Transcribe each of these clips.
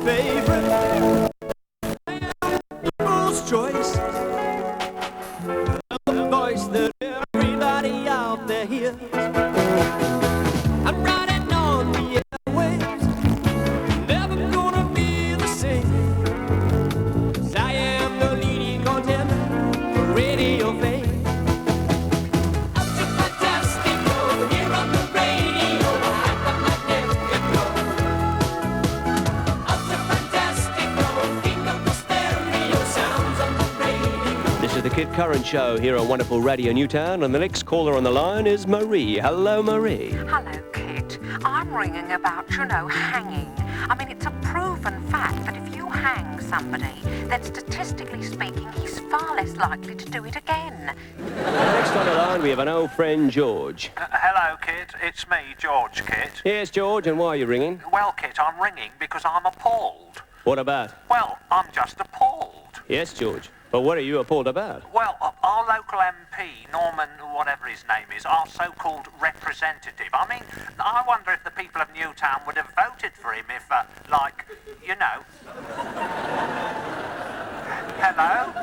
favorite. People's choice. The voice that everybody out there hears. I'm riding on the airwaves. Never gonna be the same. 'Cause I am the leading contender for radio fame. The Kid Curran Show here on wonderful Radio Newtown, and the next caller on the line is Marie. Hello, Marie. Hello, Kit. I'm ringing about, hanging. I mean, it's a proven fact that if you hang somebody, then statistically speaking, he's far less likely to do it again. Next on the line, we have an old friend, George. Hello, Kit. It's me, George, Kit. Yes, George, and why are you ringing? Well, Kit, I'm ringing because I'm appalled. What about? Well, I'm just appalled. Yes, George. But what are you appalled about? Well, our local MP, Norman, whatever his name is, our so-called representative. I mean, I wonder if the people of Newtown would have voted for him if, Hello?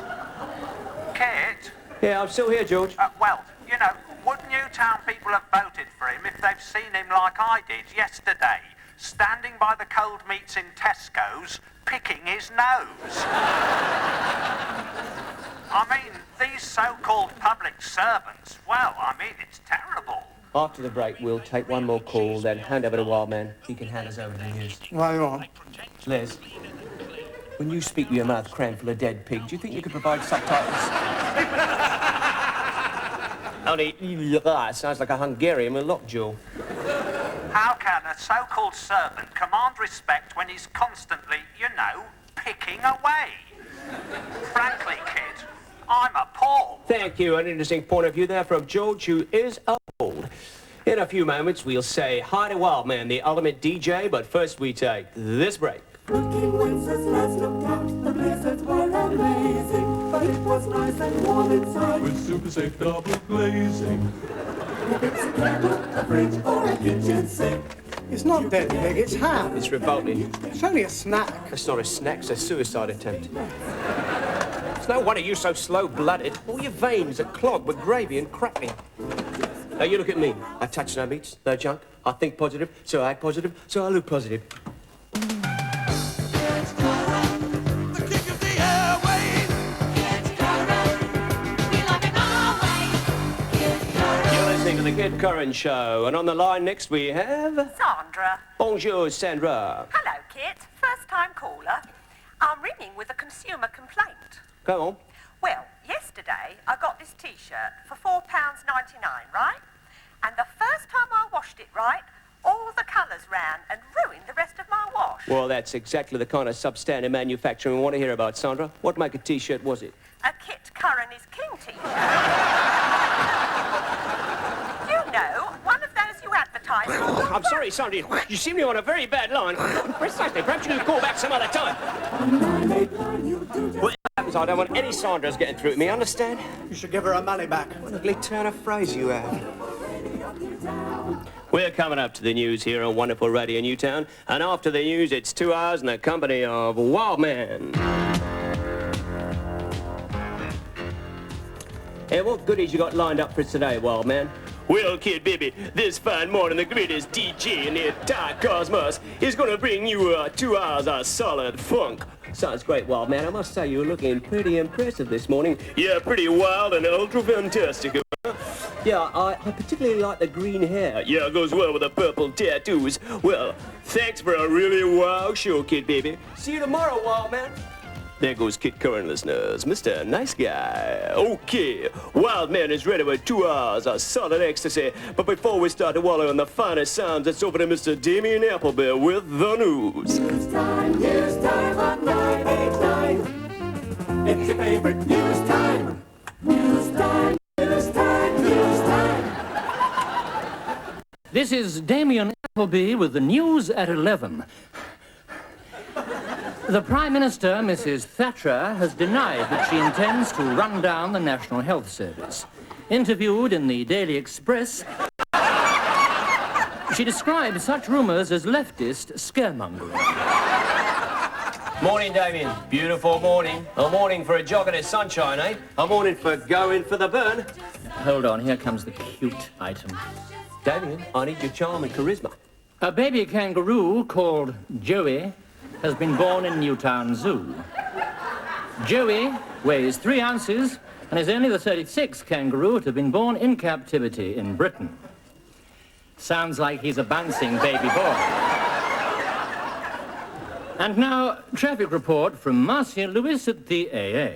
Kit? Yeah, I'm still here, George. Would Newtown people have voted for him if they've seen him like I did yesterday, standing by the cold meats in Tesco's, picking his nose? I mean, these so-called public servants, it's terrible. After the break, we'll take one more call, then hand over to Wildman. He can hand us over the news. Right on. Les, when you speak with your mouth crammed full of dead pig, do you think you could provide subtitles? Only, it sounds like a Hungarian with lockjaw. How can a so-called servant command respect when he's constantly, picking away? Frankly, Kit, I'm appalled. Thank you. An interesting point of view there from George, who is appalled. In a few moments, we'll say hi to Wildman, the ultimate DJ, but first we take this break. Looking whence as last looked out, the blizzards were amazing, but it was nice and warm inside. With super safe double glazing. If it's a candle, a fridge, or a kitchen sink. It's not dead pig, it's ham. It's revolting. It's only a snack. It's not a snack, it's a suicide attempt. It's no wonder you're so slow-blooded. All your veins are clogged with gravy and crackling. Now, you look at me. I touch no meats, no junk. I think positive, so I act positive, so I look positive. To the Kid Curran Show, and on the line next we have Sandra. Bonjour, Sandra. Hello, Kit. First-time caller. I'm ringing with a consumer complaint. Go on. Well, yesterday I got this T-shirt for £4.99, right? And the first time I washed it right, all the colours ran and ruined the rest of my wash. Well, that's exactly the kind of substandard manufacturing we want to hear about, Sandra. What make of T-shirt was it? A Kit Curran is King T-shirt. One of those you advertise. I'm sorry, Sandra. You seem to be on a very bad line. Precisely. Perhaps you can call back some other time. What happens, I don't want any Sandras getting through to me, understand? You should give her her money back. What an ugly turn of phrase you have. We're coming up to the news here on wonderful Radio Newtown, and after the news, it's 2 hours in the company of Wildman. Hey, what goodies you got lined up for us today, Wildman? Well, kid, baby, this fine morning, the greatest DJ in the entire cosmos is going to bring you 2 hours of solid funk. Sounds great, Wildman. I must say, you're looking pretty impressive this morning. Yeah, pretty wild and ultra fantastic. Yeah, I particularly like the green hair. Yeah, it goes well with the purple tattoos. Well, thanks for a really wild show, kid, baby. See you tomorrow, Wildman. There goes Kid Curran, listeners. Mr. Nice Guy. Okay, Wildman is ready with 2 hours of solid ecstasy. But before we start to wallow in the finest sounds, it's over to Mr. Damien Appleby with the news. News time on 989. It's your favorite news time. News time, news time, news time. This is Damien Appleby with the news at 11. The Prime Minister, Mrs. Thatcher, has denied that she intends to run down the National Health Service. Interviewed in the Daily Express, she described such rumours as leftist scaremongering. Morning, Damien. Beautiful morning. A morning for a jog in the sunshine, eh? A morning for going for the burn. Hold on, here comes the cute item. Damien, I need your charm and charisma. A baby kangaroo called Joey has been born in Newtown Zoo. Joey weighs 3 ounces and is only the 36th kangaroo to have been born in captivity in Britain. Sounds like he's a bouncing baby boy. And now, traffic report from Marcia Lewis at the AA.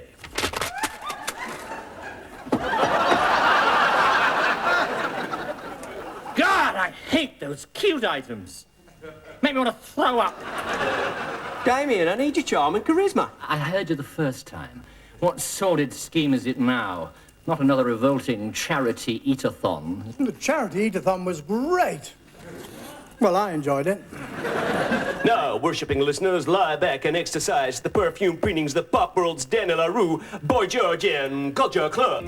God, I hate those cute items. Make me want to throw up. Damien, I need your charm and charisma. I heard you the first time. What sordid scheme is it now? Not another revolting charity eat-a-thon. The charity eat-a-thon was great. Well, I enjoyed it. Now, worshipping listeners, lie back and exercise the perfume preenings, the pop world's Dan La Rue, Boy George and Culture Club.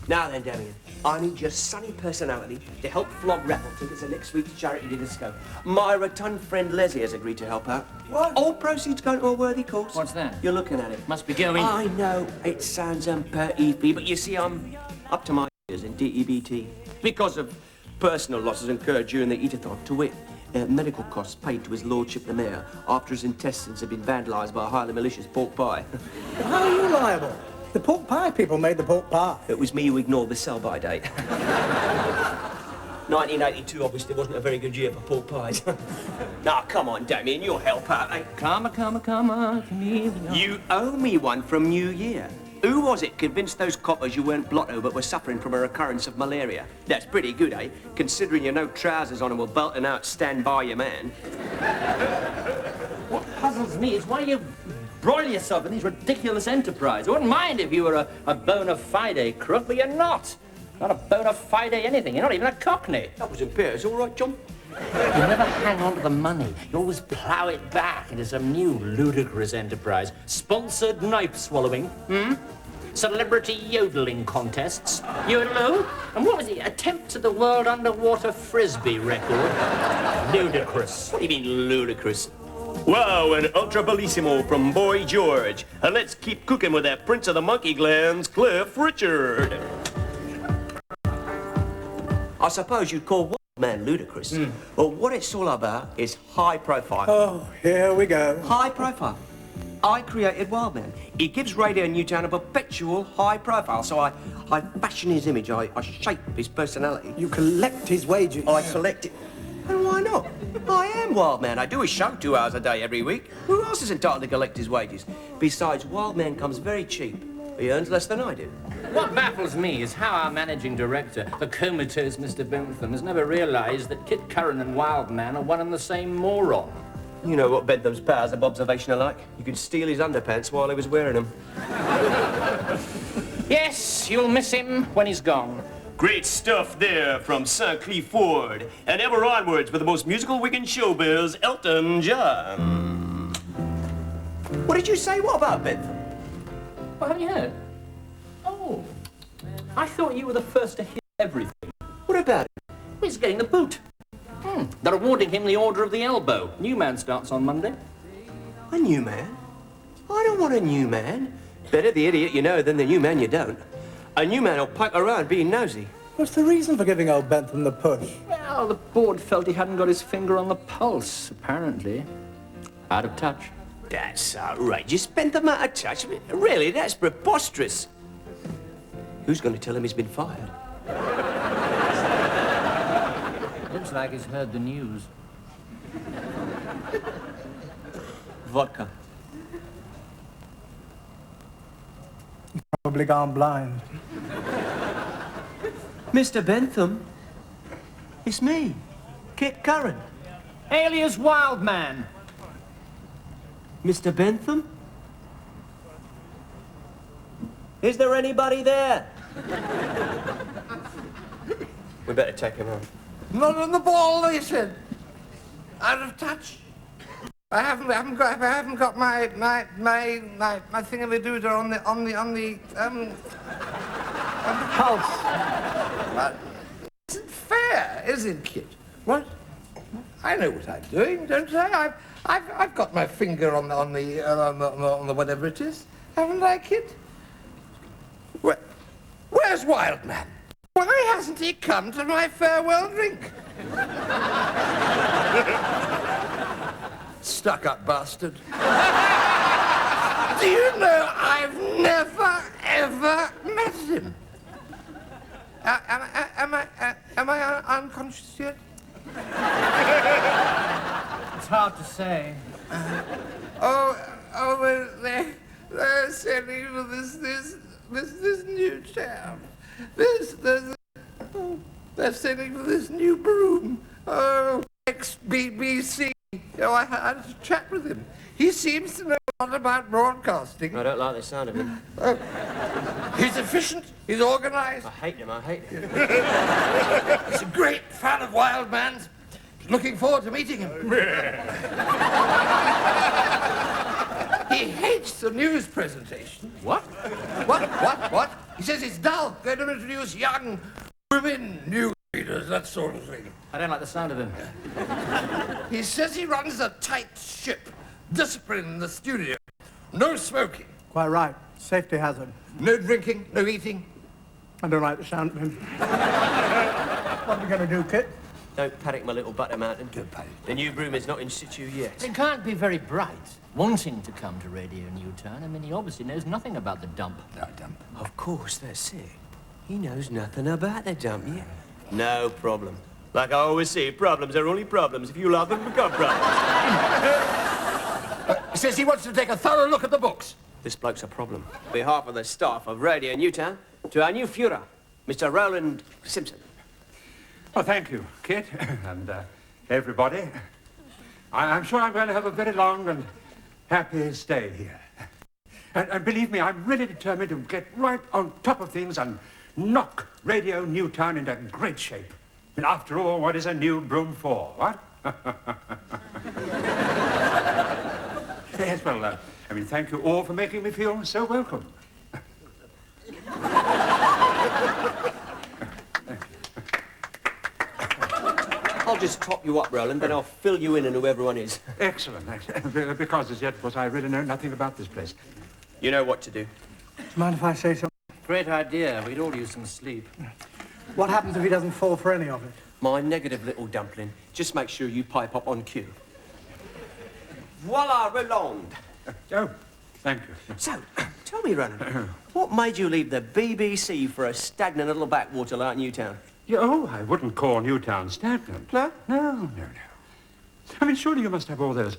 Now then, Damien, I need your sunny personality to help flog raffle tickets at next week's charity dinner scope. My rotund friend Leslie has agreed to help out. What? All proceeds going to a worthy cause. What's that? You're looking at it. Must be going. I know it sounds unperty, but you see, I'm up to my ears in DEBT because of personal losses incurred during the eat-a-thon, to wit, medical costs paid to his lordship the mayor after his intestines had been vandalised by a highly malicious pork pie. How are you liable? The pork pie people made the pork pie. It was me who ignored the sell-by date. 1982 obviously wasn't a very good year for pork pies. Now, come on, Damien, you'll help out, eh? Come, chameleon. You owe me one from New Year. Who was it convinced those coppers you weren't blotto but were suffering from a recurrence of malaria? That's pretty good, eh? Considering you no trousers on and were belting out Stand By Your Man. What puzzles me is why you broil yourself in these ridiculous enterprises. I wouldn't mind if you were a bona fide crook, but you're not. Not a bona fide anything. You're not even a cockney. That was impairs, all right, John? You never hang on to the money. You always plough it back into some new ludicrous enterprise. Sponsored knife swallowing, celebrity yodeling contests, yodel, and what was it? Attempt at the world underwater frisbee record. Ludicrous. What do you mean, ludicrous? Wow, an ultra bellissimo from Boy George. And let's keep cooking with that Prince of the Monkey Glands, Cliff Richard. I suppose you'd call Wild Man ludicrous. But what it's all about is high profile. Oh, here we go. High profile. I created Wild Man. He gives Radio Newtown a perpetual high profile, so I fashion his image, I shape his personality. You collect his wages. I collect it. And why not? I am Wild Man. I do a show 2 hours a day every week. Who else is entitled to collect his wages? Besides, Wild Man comes very cheap. He earns less than I do. What baffles me is how our managing director, the comatose Mr. Bentham, has never realised that Kit Curran and Wild Man are one and the same moron. You know what Bentham's powers of observation are like. You could steal his underpants while he was wearing them. Yes, you'll miss him when he's gone. Great stuff there from Sir Clifford. And ever onwards with the most musical wig in showbiz, Elton John. What did you say? What about Bentham? What, haven't you heard? Oh, I thought you were the first to hear everything. What about it? He's getting the boot. They're awarding him the Order of the Elbow. New man starts on Monday. A new man? I don't want a new man. Better the idiot you know than the new man you don't. A new man will poke around being nosy. What's the reason for giving old Bentham the push? Well, the board felt he hadn't got his finger on the pulse, apparently. Out of touch. That's outrageous. Bentham out of touch. Really, that's preposterous. Who's going to tell him he's been fired? Looks like he's heard the news. Vodka. Probably gone blind. Mr. Bentham, it's me, Kit Curran. Alias Wild Man. Mr. Bentham? Is there anybody there? We better take him off. Not on the ball, they said. Out of touch. I haven't got my thingamajigger on the pulse. But it isn't fair, is it, kid? What? I know what I'm doing, don't I? I've got my finger on the whatever it is. Haven't I, kid? Where's Wildman? Why hasn't he come to my farewell drink? Stuck-up bastard. Do you know I've never, ever met him? Am I unconscious yet? It's hard to say. Well, they're sending for this new town. They're sending for this new broom. Oh, ex-BBC. I had a chat with him. He seems to know a lot about broadcasting. I don't like the sound of him. He's efficient. He's organised. I hate him. He's a great fan of Wildman's. Looking forward to meeting him. He hates the news presentation. What? What? He says it's dull. Going to introduce young women news readers, that sort of thing. I don't like the sound of him. He says he runs a tight ship. Discipline in the studio. No smoking. Quite right. Safety hazard. No drinking, no eating. I don't like the sound of him. What are we going to do, Kit? Don't panic, my little butter mountain. Don't panic. The new broom is not in situ yet. It can't be very bright, wanting to come to Radio Newtown. I mean, he obviously knows nothing about the dump. No, dump. Of course, that's it. He knows nothing about the dump yet. No problem. Like I always say, problems are only problems if you allow them to become problems. He says he wants to take a thorough look at the books. This bloke's a problem. On behalf of the staff of Radio Newtown, to our new Führer, Mr. Roland Simpson. Well, thank you, Kit, and everybody. I'm sure I'm going to have a very long and happy stay here. And believe me, I'm really determined to get right on top of things and knock Radio Newtown into great shape. I mean, after all, what is a new broom for, what? Yes, well, I mean, thank you all for making me feel so welcome. I'll just top you up, Roland, then I'll fill you in on who everyone is. Excellent. Because as yet, of course, I really know nothing about this place. You know what to do. Do you mind if I say something? Great idea. We'd all use some sleep. What happens if he doesn't fall for any of it? My negative little dumpling. Just make sure you pipe up on cue. Voila, Roland. Oh, thank you. So, tell me, Roland, what made you leave the BBC for a stagnant little backwater like Newtown? Yeah, oh, I wouldn't call Newtown stagnant. No? No. I mean, surely you must have all those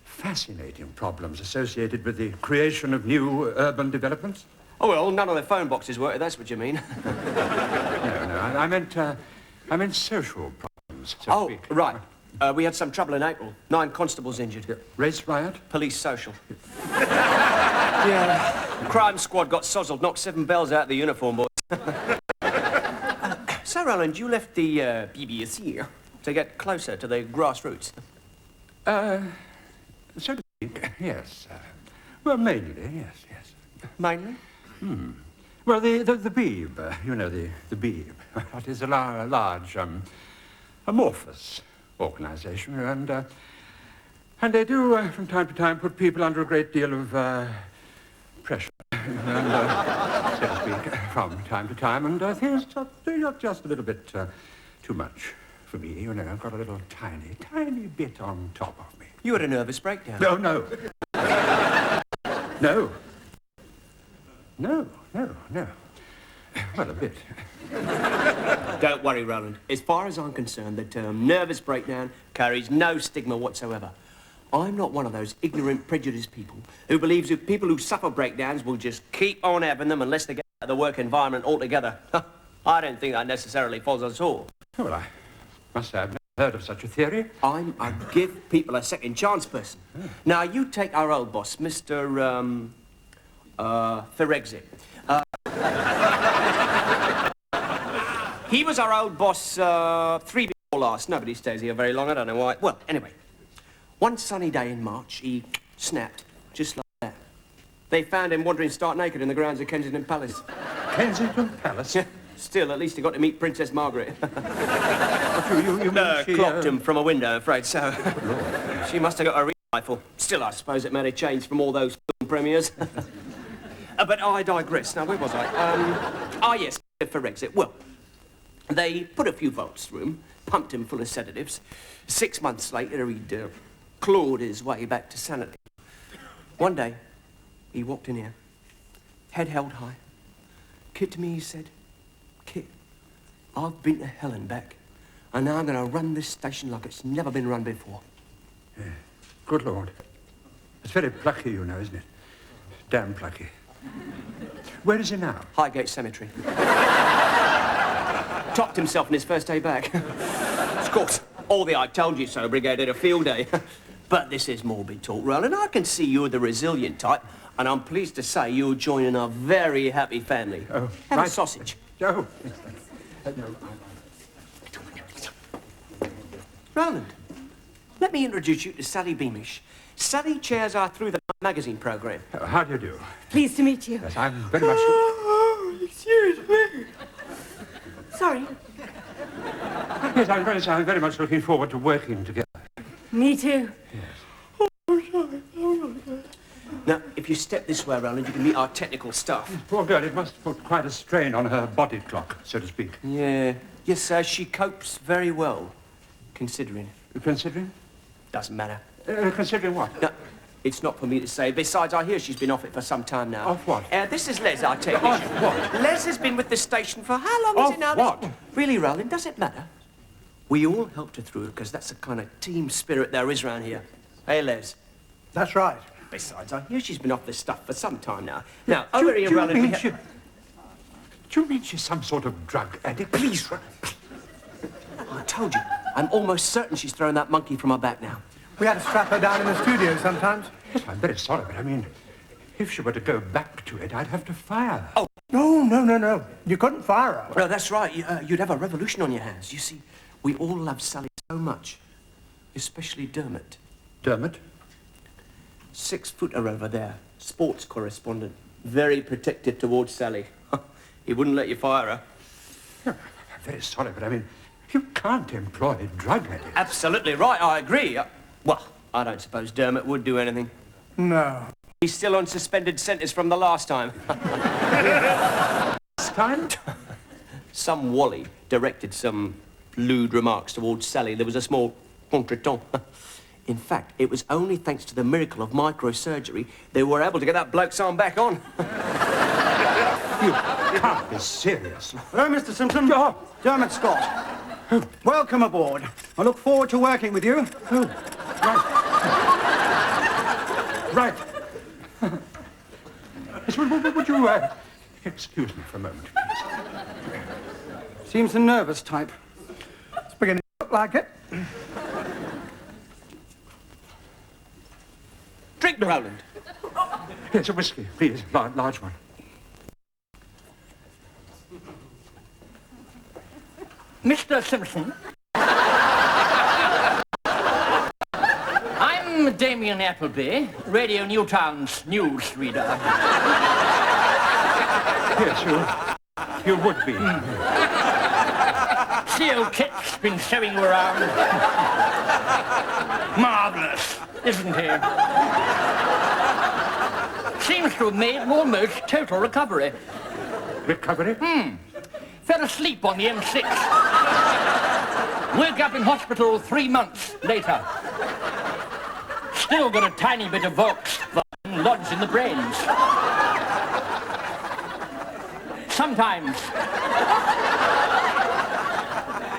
fascinating problems associated with the creation of new urban developments. Oh, well, none of the phone boxes work, if that's what you mean. No, I meant social problems, so to speak. Right. We had some trouble in April. 9 constables injured. Yeah. Race riot? Police social. Yeah. The crime squad got sozzled, knocked 7 bells out of the uniform boys. So, Roland, you left the BBC to get closer to the grassroots. So to speak, yes. Well, mainly, yes. Mainly? Well, the Beeb, you know, the Beeb. That is a large, amorphous organisation, and they do, from time to time, put people under a great deal of pressure, and, so to speak, from time to time, and things are just a little bit too much for me, you know. I've got a little tiny bit on top of me. You had a nervous breakdown. No. No. Well, a bit. Don't worry, Roland. As far as I'm concerned, the term nervous breakdown carries no stigma whatsoever. I'm not one of those ignorant, prejudiced people who believes that people who suffer breakdowns will just keep on having them unless they get out of the work environment altogether. I don't think that necessarily follows at all. Oh, well, I must say I've never heard of such a theory. I'm a give people a second chance person. Oh. Now, you take our old boss, Mr. Ferexit. He was our old boss 3 before last. Nobody stays here very long, I don't know why. Well, anyway, one sunny day in March, he snapped, just like that. They found him wandering stark naked in the grounds of Kensington Palace. Kensington Palace? Yeah. Still, at least he got to meet Princess Margaret. You mean she... Clocked him from a window, afraid so. She must have got a rifle. Still, I suppose it might have changed from all those film premieres. But I digress. Now, where was I? Yes, for exit. Well, they put a few volts through him, pumped him full of sedatives. 6 months later, he'd clawed his way back to sanity. One day, he walked in here, head held high. Kid to me, he said, Kid, I've been to hell and back, and now I'm going to run this station like it's never been run before. Yeah. Good Lord. It's very plucky, you know, isn't it? Damn plucky. Where is he now? Highgate Cemetery. Topped himself on his first day back. Of course, all the I told you so brigade had a field day. But this is morbid talk, Roland. I can see you're the resilient type, and I'm pleased to say you're joining a very happy family. Oh, Have right. a sausage. No. Roland, let me introduce you to Sally Beamish. Sally chairs our Through the Magazine programme. How do you do? Pleased to meet you. Yes, I'm very much... Oh, excuse me. Sorry. Yes, I'm very much looking forward to working together. Me too. Yes. Oh, sorry. Oh, Now, if you step this way, Roland, you can meet our technical staff. Poor girl, it must put quite a strain on her body clock, so to speak. Yeah. Yes, sir, she copes very well, considering. Considering? Doesn't matter. Considering what? No, it's not for me to say. Besides, I hear she's been off it for some time now. Off what? This is Les, our technician. Off what? Les has been with the station for how long is Off it now? what? Really, Roland, does it matter? We all helped her through it because that's the kind of team spirit there is around here. Hey, Les. That's right. Besides, I hear she's been off this stuff for some time now. Now, over here, Roland... Do you mean she's some sort of drug addict? Please, Roland. I told you. I'm almost certain she's thrown that monkey from her back now. We had to strap her down in the studio sometimes. Yes, I'm very sorry, but I mean, if she were to go back to it, I'd have to fire her. Oh. No. You couldn't fire her. No, that's right. You'd have a revolution on your hands. You see, we all love Sally so much. Especially Dermot. Dermot? 6-footer over there. Sports correspondent. Very protective towards Sally. He wouldn't let you fire her. I'm very sorry, but I mean, you can't employ drug addicts. Absolutely right, I agree. Well, I don't suppose Dermot would do anything. No. He's still on suspended sentence from the last time. Last time? Some Wally directed some lewd remarks towards Sally. There was a small contretemps. In fact, it was only thanks to the miracle of microsurgery they were able to get that bloke's arm back on. You can't be serious. Hello, Mr. Simpson. Oh, Dermot Scott. Welcome aboard. I look forward to working with you. Oh, right. Right. Yes, would you excuse me for a moment, please? Seems a nervous type. It's beginning to look like it. Drink, Roland. Yes, a whiskey, please. Large one. Mr. Simpson. I'm Damien Appleby, Radio Newtown's news reader. Yes, you would be. CO Kit's been showing you around. Marvellous, isn't he? Seems to have made almost total recovery. Recovery? Fell asleep on the M6. Woke up in hospital 3 months later. Still got a tiny bit of Vox lodged in the brains. Sometimes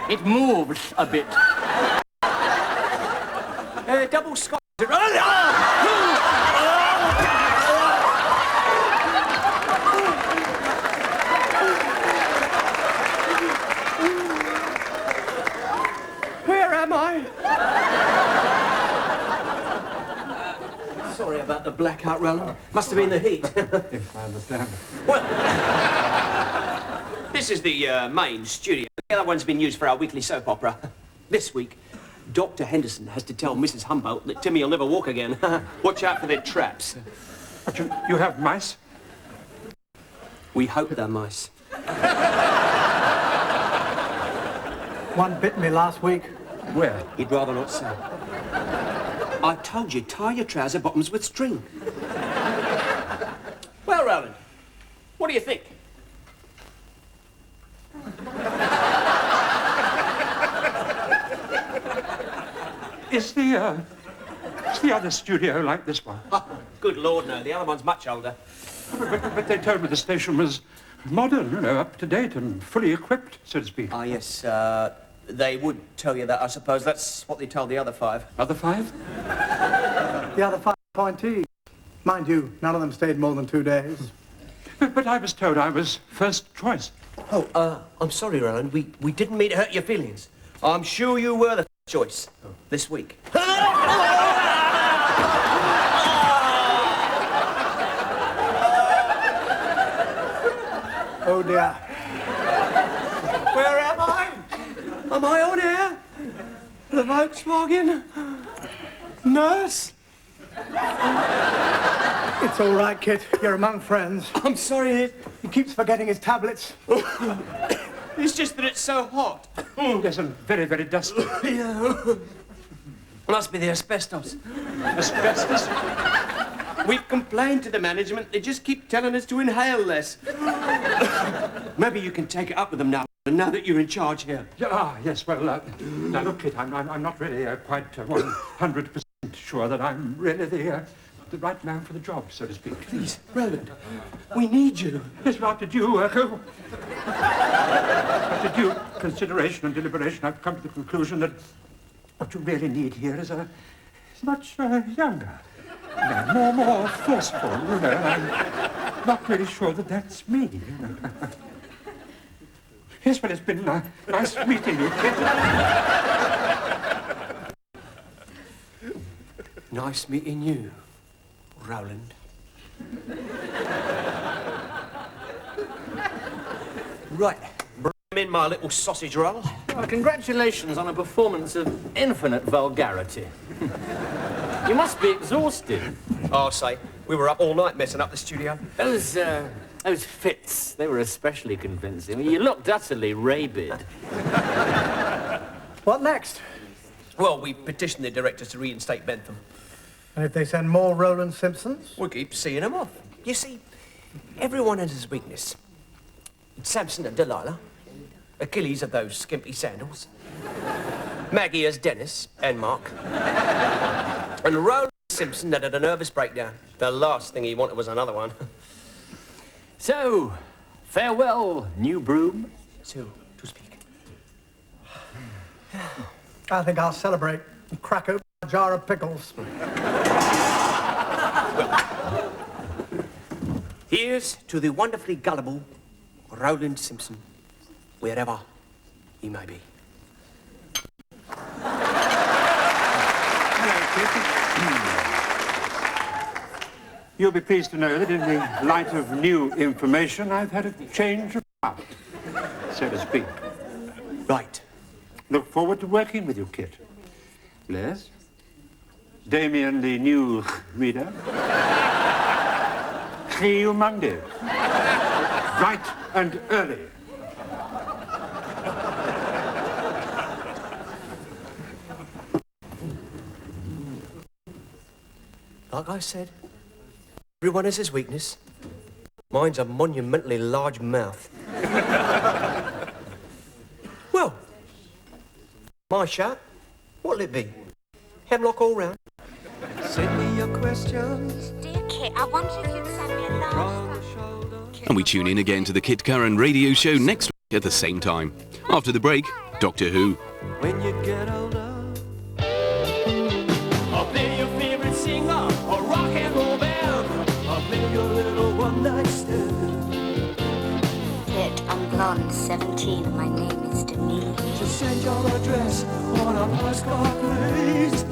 it moves a bit. Double Scotch. Where am I? Sorry about the blackout, Roland. Must have been the heat. Yes, I understand. Well, this is the main studio. The other one's been used for our weekly soap opera. This week, Dr. Henderson has to tell Mrs. Humboldt that Timmy will never walk again. Watch out for their traps. But you have mice? We hope they're mice. One bit me last week. Where? He'd rather not say. I told you, tie your trouser bottoms with string. Well, Roland, what do you think? Is the other studio like this one? Oh, good Lord, no. The other one's much older. But they told me the station was modern, you know, up to date and fully equipped, so to speak. Ah, yes, they would tell you that, I suppose. That's what they told the other 5. Other 5? The other 5 appointees. Mind you, none of them stayed more than 2 days. But I was told I was first choice. Oh, I'm sorry, Roland. We didn't mean to hurt your feelings. I'm sure you were the choice this week. Oh, dear. Where am I? Am I on air? The Volkswagen? Nurse? It's all right, Kit. You're among friends. I'm sorry. He keeps forgetting his tablets. It's just that it's so hot. Yes, and very, very dusty. Yeah. Must be the asbestos. Asbestos? We've complained to the management. They just keep telling us to inhale less. Maybe you can take it up with them now that you're in charge here. Yes, well, now look, Kit, I'm not really quite 100% sure that I'm really the right man for the job, so to speak. Please, Roland, we need you. Yes, well, after due consideration and deliberation, I've come to the conclusion that what you really need here is much younger. No, more forceful, you know. I'm not really sure that that's me, you know. Yes, well, it's been nice meeting you, Kit. Nice meeting you, Roland. Right, bring in my little sausage roll. Well, congratulations on a performance of infinite vulgarity. You must be exhausted. I'll say, we were up all night messing up the studio. Those fits, they were especially convincing. You looked utterly rabid. What next? Well, we petitioned the directors to reinstate Bentham. And if they send more Roland Simpsons? We'll keep seeing them off. You see, everyone has his weakness. Samson and Delilah. Achilles of those skimpy sandals. Maggie as Dennis and Mark. And Roland Simpson had a nervous breakdown. The last thing he wanted was another one. So, farewell, new broom. So to speak. I think I'll celebrate and crack open a jar of pickles. Here's to the wonderfully gullible Roland Simpson, wherever he may be. You'll be pleased to know that in the light of new information, I've had a change of heart, so to speak. Right. Look forward to working with you, Kit. Les? Damien, the new reader. See you Monday. Bright and early. Like I said, everyone has his weakness. Mine's a monumentally large mouth. Well, my shout, what'll it be? Hemlock all round. Send me your questions. Dear Kit, I wonder if you'd send me a love. And we tune in again to the Kit Curran radio show next week at the same time. After the break, Doctor Who. When you get older, I'll play your favorite singer, a rock and roll band. I'll play your little one-night stand. Kit, I'm blonde, 17, and my name is Denise. Just send your address on a postcard, please.